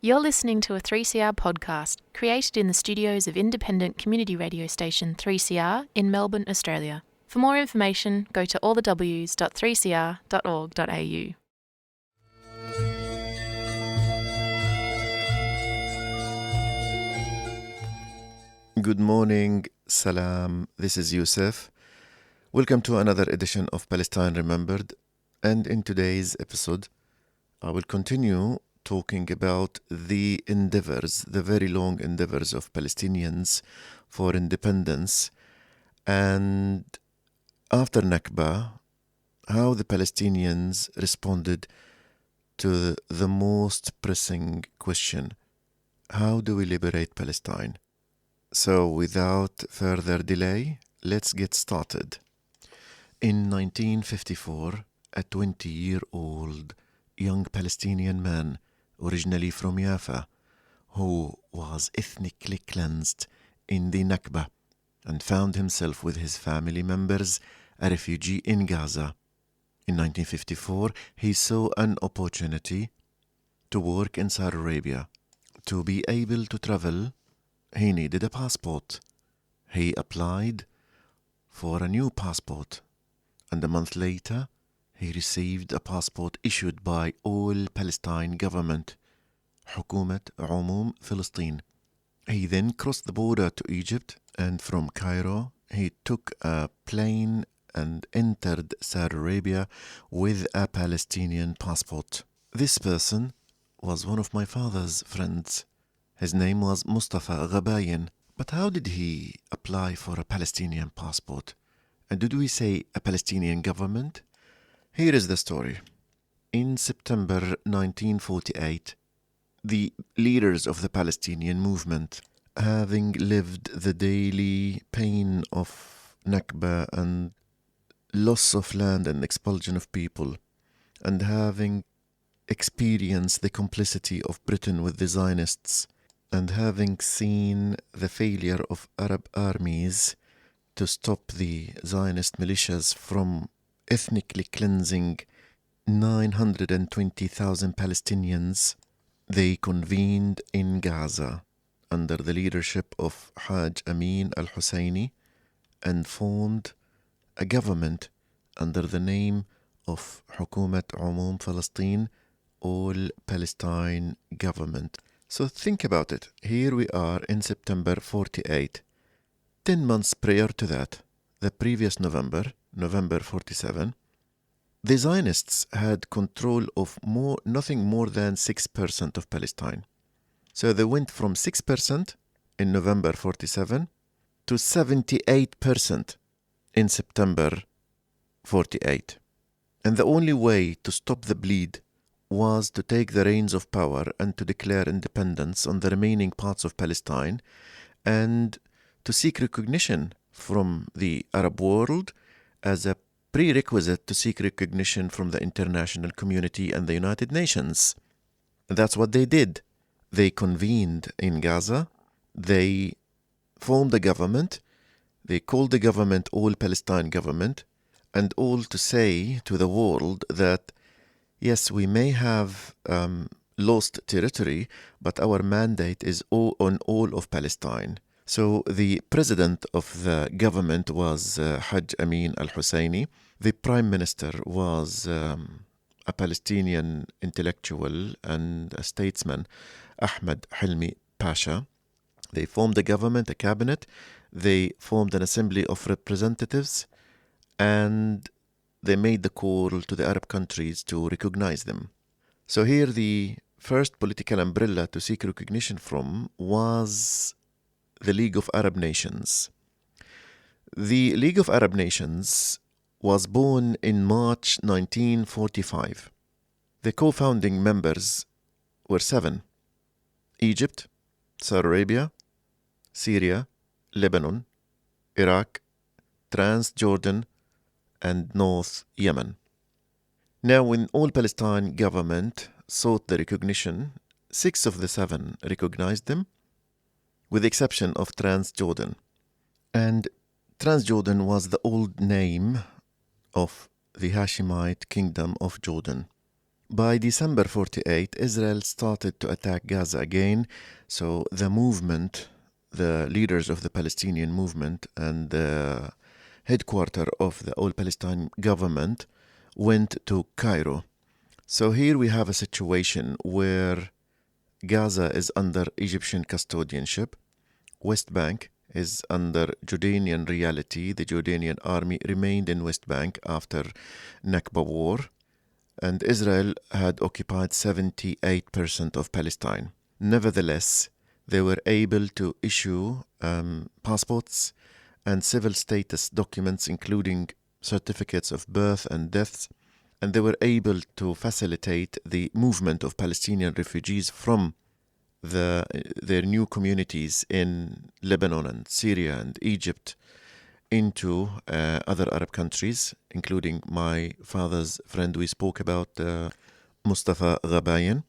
You're listening to a 3CR podcast created in the studios of independent community radio station 3CR in Melbourne, Australia. For more information, go to allthews.3cr.org.au. Good morning, Salam. This is Youssef. Welcome to another edition of Palestine Remembered. And in today's episode, I will continue talking about the endeavors, the very long endeavors of Palestinians for independence. And after Nakba, how the Palestinians responded to the most pressing question: how do we liberate Palestine? So without further delay, let's get started. In 1954, a 20-year-old young Palestinian man, originally from Jaffa, who was ethnically cleansed in the Nakba and found himself with his family members a refugee in Gaza. In 1954, he saw an opportunity to work in Saudi Arabia. To be able to travel, he needed a passport. He applied for a new passport, and a month later, he received a passport issued by All Palestine Government, حكومة عموم فلسطين. He then crossed the border to Egypt, and from Cairo, he took a plane and entered Saudi Arabia with a Palestinian passport. This person was one of my father's friends. His name was Mustafa Ghabayan. But how did he apply for a Palestinian passport? And did we say a Palestinian government? Here is the story. In September 1948, the leaders of the Palestinian movement, having lived the daily pain of Nakba and loss of land and expulsion of people, and having experienced the complicity of Britain with the Zionists, and having seen the failure of Arab armies to stop the Zionist militias from ethnically cleansing 920,000 Palestinians, they convened in Gaza under the leadership of Haj Amin al-Husseini and formed a government under the name of حكومة عموم فلسطين, All Palestine Government. So think about it. Here we are in September 48. 10 months prior to that, the previous November 47, the Zionists had control of nothing more than 6% of Palestine. So they went from 6% in November 47 to 78% in September 48. And the only way to stop the bleed was to take the reins of power and to declare independence on the remaining parts of Palestine and to seek recognition from the Arab world as a prerequisite to seek recognition from the international community and the United Nations. That's what they did. They convened in Gaza. They formed a government. They called the government All Palestine Government, and all to say to the world that yes, we may have lost territory, but our mandate is on all of Palestine. So the president of the government was Haj Amin al-Husseini. The prime minister was a Palestinian intellectual and a statesman, Ahmed Hilmi Pasha. They formed a government, a cabinet. They formed an assembly of representatives, and they made the call to the Arab countries to recognize them. So here the first political umbrella to seek recognition from was the League of Arab Nations. The League of Arab Nations was born in March 1945. The co-founding members were 7: Egypt, Saudi Arabia, Syria, Lebanon, Iraq, Transjordan, and North Yemen. Now, when All Palestine Government sought the recognition, 6 of the 7 recognized them, with the exception of Transjordan. And Transjordan was the old name of the Hashemite kingdom of Jordan, By December 48, Israel started to attack Gaza again. So the movement, the leaders of the Palestinian movement and the headquarters of the All Palestine government went to Cairo. So here we have a situation where Gaza is under Egyptian custodianship, West Bank is under Jordanian reality. The Jordanian army remained in West Bank after Nakba war, and Israel had occupied 78% of Palestine. Nevertheless, they were able to issue passports and civil status documents, including certificates of birth and deaths, and they were able to facilitate the movement of Palestinian refugees from their new communities in Lebanon and Syria and Egypt into other Arab countries, including my father's friend we spoke about, Mustafa Ghabayan.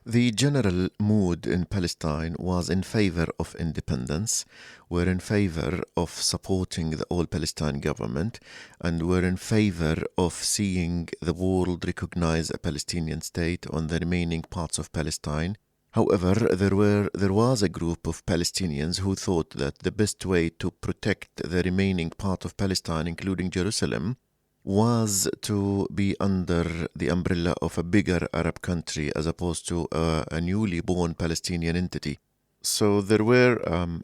The general mood in Palestine was in favor of independence, were in favor of supporting the All Palestine government, and were in favor of seeing the world recognize a Palestinian state on the remaining parts of Palestine. However, there was a group of Palestinians who thought that the best way to protect the remaining part of Palestine, including Jerusalem, was to be under the umbrella of a bigger Arab country as opposed to a newly born Palestinian entity. So there were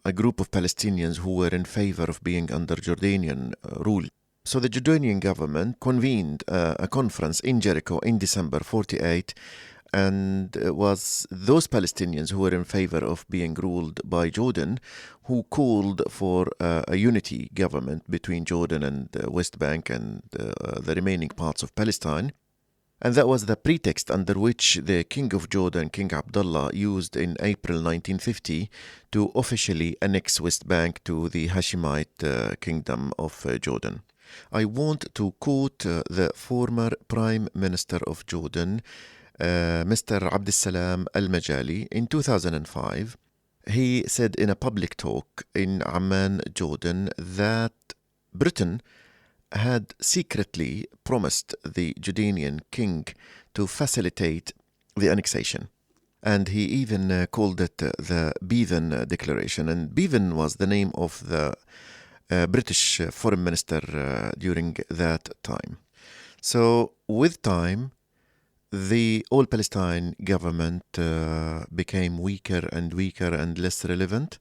a group of Palestinians who were in favor of being under Jordanian rule. So the Jordanian government convened a conference in Jericho in December 48, and it was those Palestinians who were in favor of being ruled by Jordan who called for a unity government between Jordan and West Bank and the remaining parts of Palestine. And that was the pretext under which the King of Jordan, King Abdullah, used in April 1950 to officially annex West Bank to the Hashemite kingdom of Jordan. I want to quote the former Prime Minister of Jordan, Mr. Abdessalam Al-Majali, in 2005. He said in a public talk in Amman, Jordan, that Britain had secretly promised the Jordanian king to facilitate the annexation. And he even called it the Bevan Declaration. And Bevan was the name of the British foreign minister during that time. So with time, the All Palestine government became weaker and weaker and less relevant.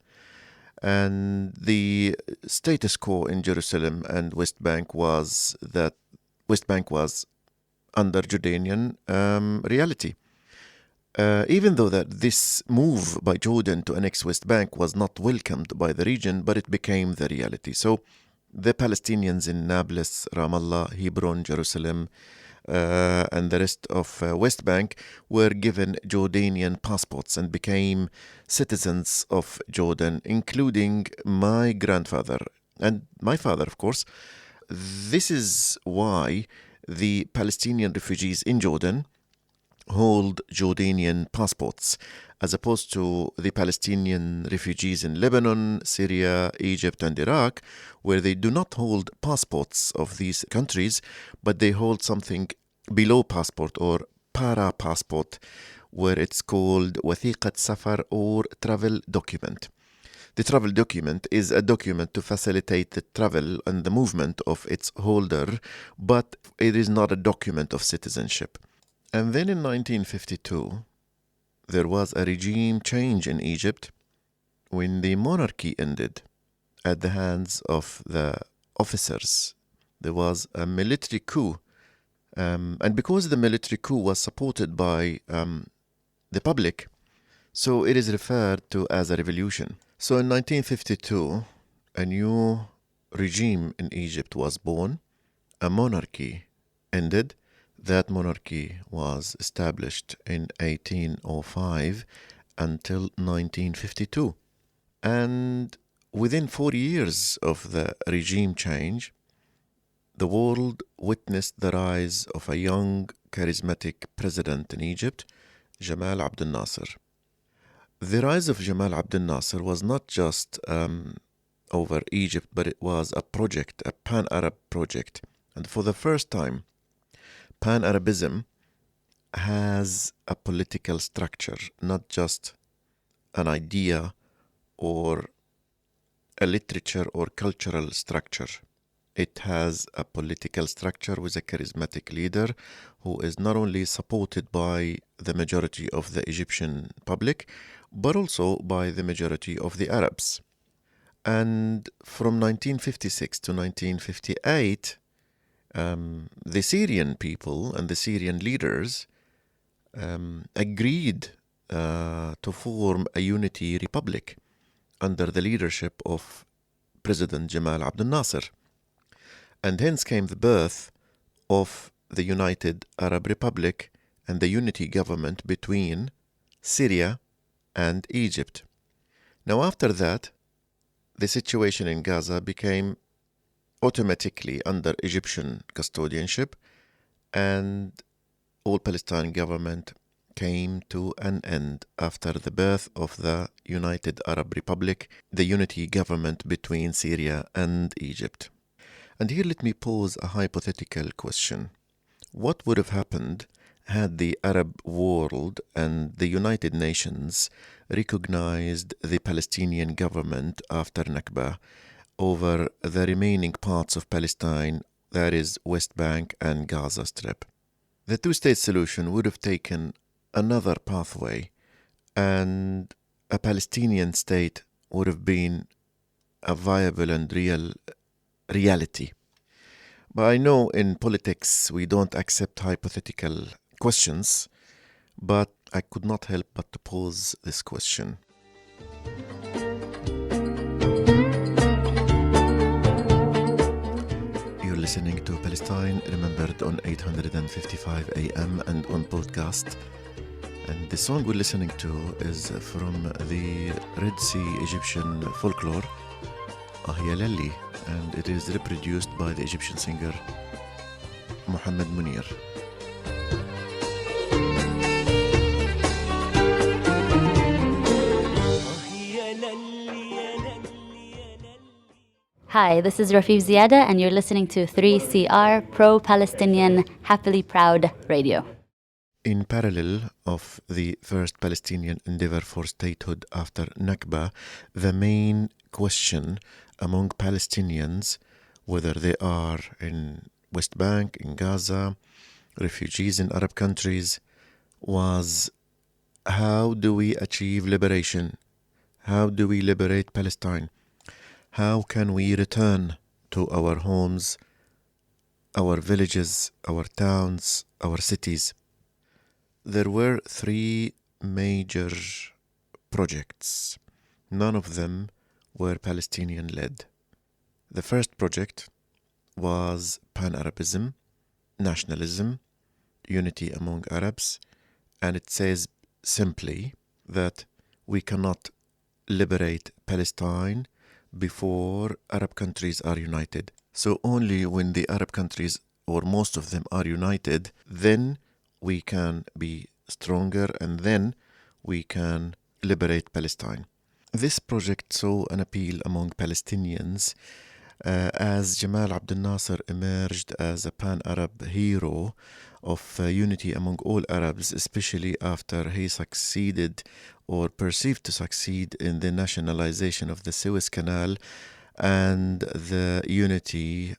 And the status quo in Jerusalem and West Bank was that West Bank was under Jordanian reality. Even though that this move by Jordan to annex West Bank was not welcomed by the region, but it became the reality. So the Palestinians in Nablus, Ramallah, Hebron, Jerusalem, and the rest of West Bank were given Jordanian passports and became citizens of Jordan, including my grandfather and my father, of course. This is why the Palestinian refugees in Jordan hold Jordanian passports, as opposed to the Palestinian refugees in Lebanon, Syria, Egypt, and Iraq, where they do not hold passports of these countries, but they hold something below passport or para-passport, where it's called Wathiqat Safar or travel document. The travel document is a document to facilitate the travel and the movement of its holder, but it is not a document of citizenship. And then in 1952, there was a regime change in Egypt when the monarchy ended at the hands of the officers. There was a military coup. And because the military coup was supported by the public, so it is referred to as a revolution. So in 1952, a new regime in Egypt was born. A monarchy ended. That monarchy was established in 1805 until 1952. And within 4 years of the regime change, the world witnessed the rise of a young, charismatic president in Egypt, Jamal Abdel Nasser. The rise of Jamal Abdel Nasser was not just over Egypt, but it was a project, a pan-Arab project. And for the first time, Pan-Arabism has a political structure, not just an idea or a literature or cultural structure. It has a political structure with a charismatic leader who is not only supported by the majority of the Egyptian public, but also by the majority of the Arabs. And from 1956 to 1958, the Syrian people and the Syrian leaders agreed to form a unity republic under the leadership of President Jamal Abdel Nasser. And hence came the birth of the United Arab Republic and the unity government between Syria and Egypt. Now, after that, the situation in Gaza became automatically under Egyptian custodianship, and all Palestinian government came to an end after the birth of the United Arab Republic, the unity government between Syria and Egypt. And here let me pose a hypothetical question. What would have happened had the Arab world and the United Nations recognized the Palestinian government after Nakba over the remaining parts of Palestine, that is, West Bank and Gaza Strip? The two-state solution would have taken another pathway, and a Palestinian state would have been a viable and real reality. But I know in politics we don't accept hypothetical questions, but I could not help but to pose this question. You're listening to Palestine, remembered on 855 AM and on podcast. And the song we're listening to is from the Red Sea Egyptian folklore, Ahya Lalli, and it is reproduced by the Egyptian singer Muhammad Munir. Hi, this is Rafif Ziada, and you're listening to 3CR, pro-Palestinian, happily proud radio. In parallel of the first Palestinian endeavor for statehood after Nakba, the main question among Palestinians, whether they are in West Bank, in Gaza, refugees in Arab countries, was how do we achieve liberation? How do we liberate Palestine? How can we return to our homes, our villages, our towns, our cities? There were three major projects. None of them were Palestinian-led. The first project was Pan-Arabism, nationalism, unity among Arabs, and it says simply that we cannot liberate Palestine before Arab countries are united. So only when the Arab countries, or most of them, are united, then we can be stronger, and then we can liberate Palestine. This project saw an appeal among Palestinians as Jamal Abdel Nasser emerged as a pan-Arab hero of unity among all Arabs, especially after he succeeded or perceived to succeed in the nationalization of the Suez Canal and the unity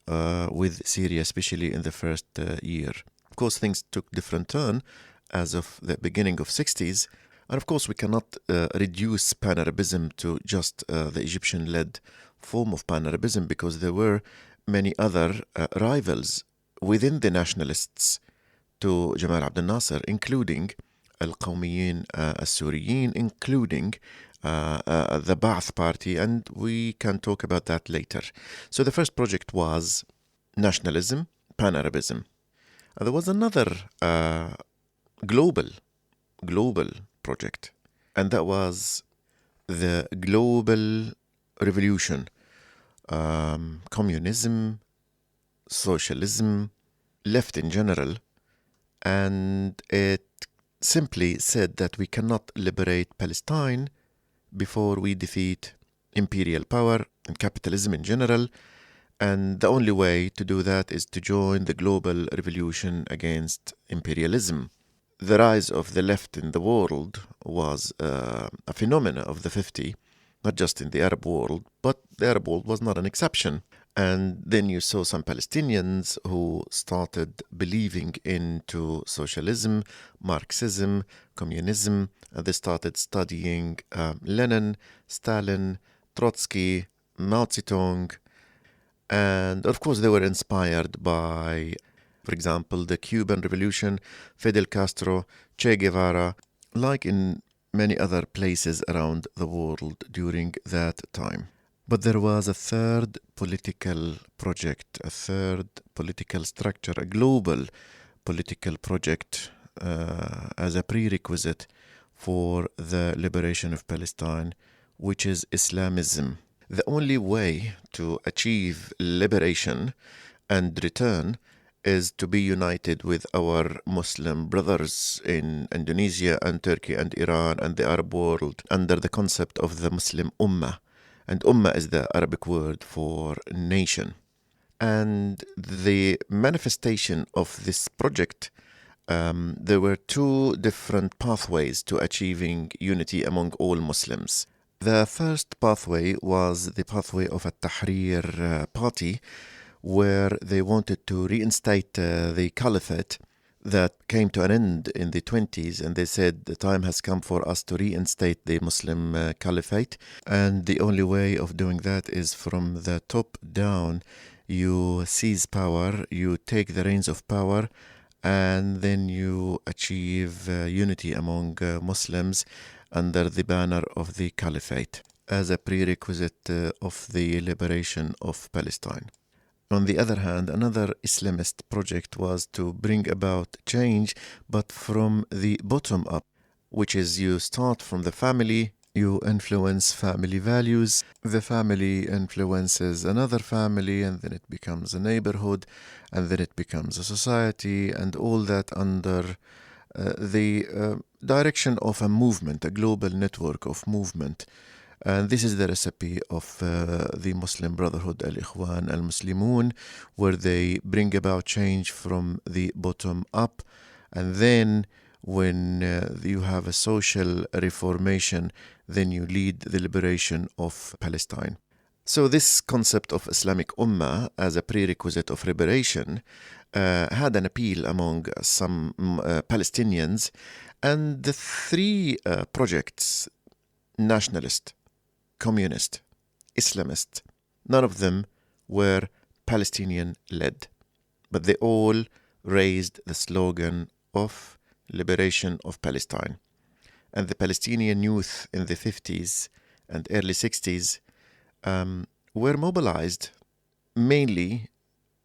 with Syria, especially in the first year. Of course, things took different turn as of the beginning of 60s. And of course, we cannot reduce Pan-Arabism to just the Egyptian-led form of Pan-Arabism, because there were many other rivals within the nationalists to Jamal Abdel Nasser, including Al-Qawmiyin Al-Suriyin, including the Ba'ath Party, and we can talk about that later. So the first project was nationalism, Pan-Arabism. There was another global project, and that was the global revolution. Communism, socialism, left in general, and it simply said that we cannot liberate Palestine before we defeat imperial power and capitalism in general, and the only way to do that is to join the global revolution against imperialism. the rise of the left in the world was a phenomenon of the 50s, not just in the Arab world, but the Arab world was not an exception. And then you saw some Palestinians who started believing into socialism, Marxism, communism, and they started studying Lenin, Stalin, Trotsky, Mao Zedong, and of course they were inspired by, for example, the Cuban Revolution, Fidel Castro, Che Guevara, like in many other places around the world during that time. But there was a third political project, a third political structure, a global political project as a prerequisite for the liberation of Palestine, which is Islamism. The only way to achieve liberation and return is to be united with our Muslim brothers in Indonesia and Turkey and Iran and the Arab world under the concept of the Muslim Ummah. And Ummah is the Arabic word for nation. And the manifestation of this project, there were two different pathways to achieving unity among all Muslims. The first pathway was the pathway of a Tahrir party, where they wanted to reinstate the caliphate that came to an end in the 20s, and they said the time has come for us to reinstate the Muslim caliphate, and the only way of doing that is from the top down. You seize power, you take the reins of power, and then you achieve unity among Muslims under the banner of the caliphate as a prerequisite of the liberation of Palestine. On the other hand, another Islamist project was to bring about change, but from the bottom up, which is you start from the family, you influence family values, the family influences another family, and then it becomes a neighborhood, and then it becomes a society, and all that under the direction of a movement, a global network of movement. And this is the recipe of the Muslim Brotherhood, Al-Ikhwan Al-Muslimun, where they bring about change from the bottom up. And then when you have a social reformation, then you lead the liberation of Palestine. So this concept of Islamic Ummah as a prerequisite of liberation had an appeal among some Palestinians. And the three projects, nationalist, communist, Islamist, none of them were Palestinian-led, but they all raised the slogan of liberation of Palestine. And the Palestinian youth in the 50s and early 60s were mobilized mainly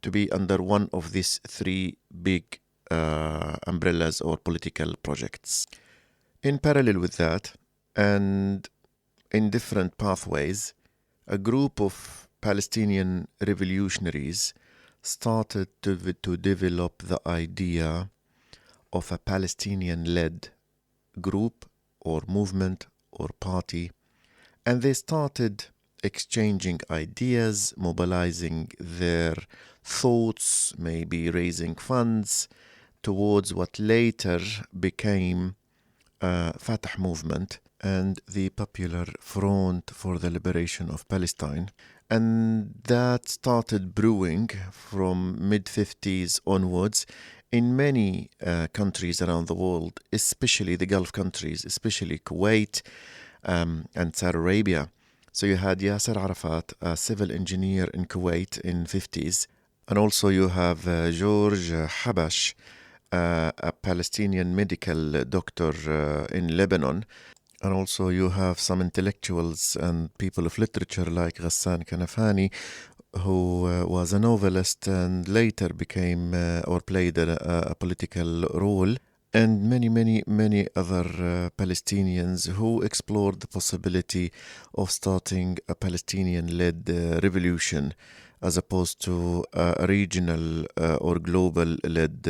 to be under one of these three big umbrellas or political projects. In parallel with that, and in different pathways, a group of Palestinian revolutionaries started to develop the idea of a Palestinian-led group or movement or party, and they started exchanging ideas, mobilizing their thoughts, maybe raising funds towards what later became Fatah movement and the Popular Front for the Liberation of Palestine. And that started brewing from mid-50s onwards in many countries around the world, especially the Gulf countries, especially Kuwait and Saudi Arabia. So you had Yasser Arafat, a civil engineer in Kuwait in 50s. And also you have George Habash, a Palestinian medical doctor in Lebanon. And also you have some intellectuals and people of literature like Ghassan Kanafani, who was a novelist and later became or played a political role, and many other Palestinians who explored the possibility of starting a Palestinian-led revolution as opposed to a regional or global-led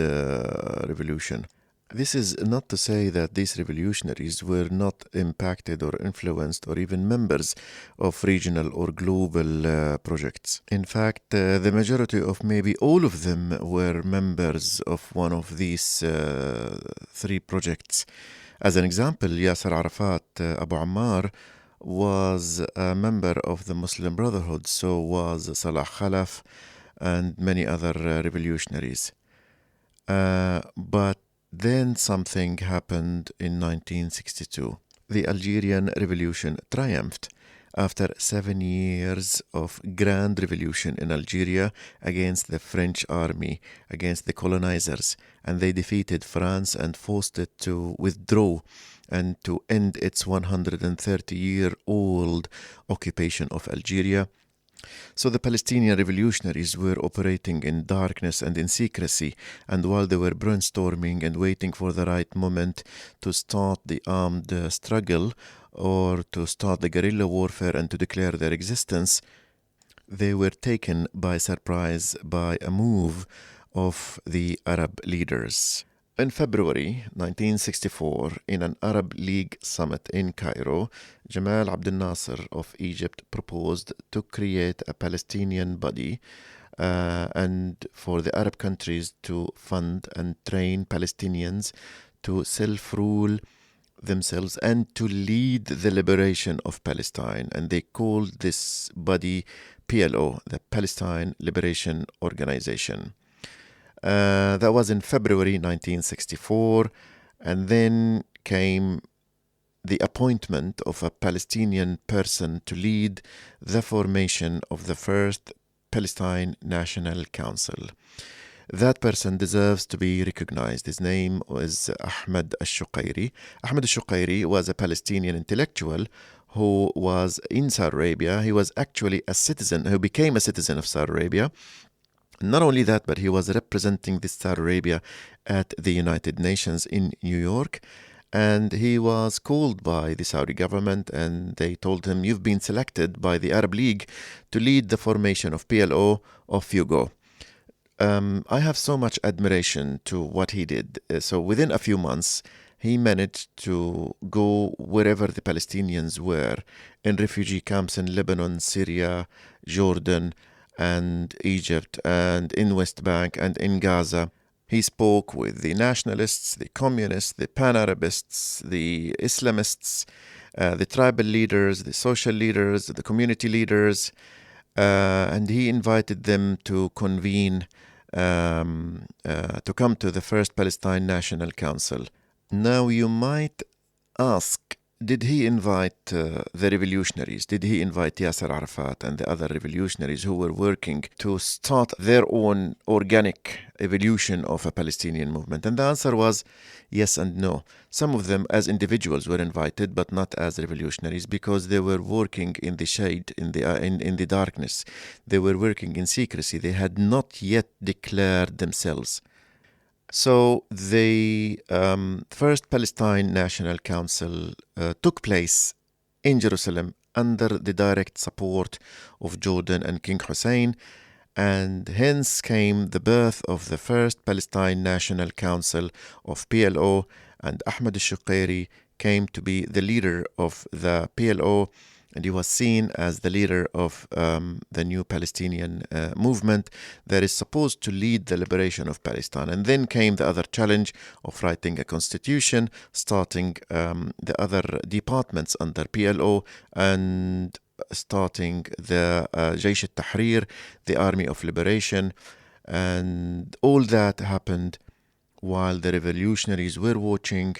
revolution. This is not to say that these revolutionaries were not impacted or influenced or even members of regional or global projects. In fact, the majority of maybe all of them were members of one of these three projects. As an example, Yasser Arafat Abu Ammar was a member of the Muslim Brotherhood, so was Salah Khalaf and many other revolutionaries. But then something happened in 1962. The Algerian Revolution triumphed after 7 years of grand revolution in Algeria against the French army, against the colonizers, and they defeated France and forced it to withdraw and to end its 130-year-old occupation of Algeria. So the Palestinian revolutionaries were operating in darkness and in secrecy, and while they were brainstorming and waiting for the right moment to start the armed struggle or to start the guerrilla warfare and to declare their existence, they were taken by surprise by a move of the Arab leaders. In February 1964, in an Arab League summit in Cairo, Jamal Abdel Nasser of Egypt proposed to create a Palestinian body and for the Arab countries to fund and train Palestinians to self-rule themselves and to lead the liberation of Palestine. And they called this body PLO, the Palestine Liberation Organization. That was in February 1964, and then came the appointment of a Palestinian person to lead the formation of the first Palestine National Council. That person deserves to be recognized. His name was Ahmed al-Shuqairi. Ahmed al-Shuqairi was a Palestinian intellectual who was in Saudi Arabia. He was actually a citizen, who became a citizen of Saudi Arabia. Not only that, but he was representing Saudi Arabia at the United Nations in New York. And he was called by the Saudi government and they told him, "You've been selected by the Arab League to lead the formation of PLO, off you go." I have so much admiration to what he did. So within a few months, he managed to go wherever the Palestinians were, in refugee camps in Lebanon, Syria, Jordan, and Egypt, and in West Bank, and in Gaza. He spoke with the nationalists, the communists, the pan-Arabists, the Islamists, the tribal leaders, the social leaders, the community leaders, and he invited them to convene, to come to the first Palestine National Council. Now you might ask, did he invite the revolutionaries? Did he invite Yasser Arafat and the other revolutionaries who were working to start their own organic evolution of a Palestinian movement? And the answer was yes and no. Some of them as individuals were invited, but not as revolutionaries, because they were working in the shade, in the darkness. They were working in secrecy. They had not yet declared themselves. So the first Palestine National Council took place in Jerusalem under the direct support of Jordan and King Hussein, and hence came the birth of the first Palestine National Council of PLO, and Ahmed al-Shuqairi came to be the leader of the PLO, and he was seen as the leader of the new Palestinian movement that is supposed to lead the liberation of Palestine. And then came the other challenge of writing a constitution, starting the other departments under PLO, and starting the Jaysh al-Tahrir, the Army of Liberation. And all that happened while the revolutionaries were watching,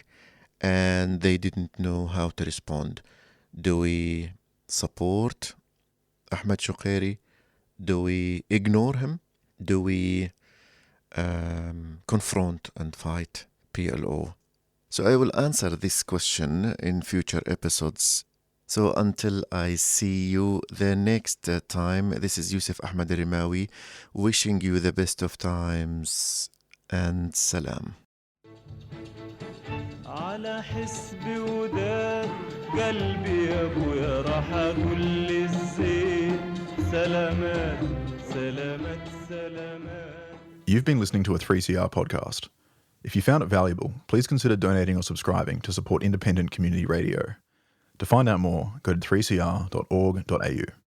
and they didn't know how to respond. Do we support Ahmed Shuqairi? Do we ignore him? Do we confront and fight PLO? So I will answer this question in future episodes. So until I see you the next time, this is Yusuf Ahmed Rimawi wishing you the best of times and salam. على حسبي وداد قلبي يا ابويا راح اقول للزين سلامات سلامات سلامات. You've been listening to a 3CR podcast. If you found it valuable, please consider donating or subscribing to support independent community radio. To find out more, go to 3cr.org.au.